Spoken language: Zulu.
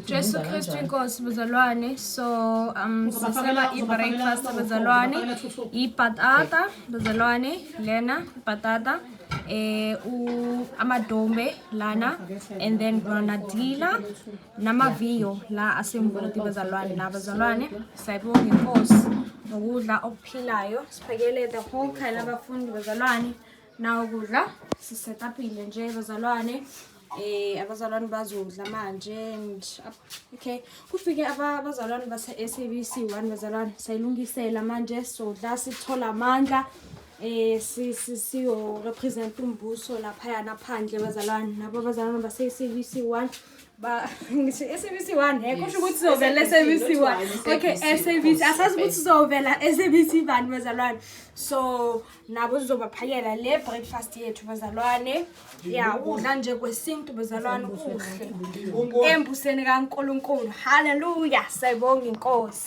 Jesu Kristu inkosi bazalwane. So sisema i-breakfast bazalwane, ipatata bazalwane, lena patata, amadumbe lana, and then granadilla namaviyo la asemvoti bazalwane. Na bazalwane sayibonga inkosi ngokudla okuphilayo. Siphekele the whole khaya labafundi bazalwane. Na ukudla sisetapile nje bazalwane. Abazalwane bazodla manje and okay kufike abazalwane base SABC 1 bazalwane sayilungisela manje sodla sithola amandla siyo represent umbuso lapha yana phandle bazalwane nabo abazalwane base SABC 1 ba ngithi SABC 1 kusho ukuthi sizovela SABC 1 okay SABC asazi ukuthi sizovela SABC 1 bazalwane so nabo sizobaphakela le breakfast yethu bazalwane ya udla nje kwesintu bazalwane kuhle embuseni kaNkulunkulu haleluya sayibonga inkosi.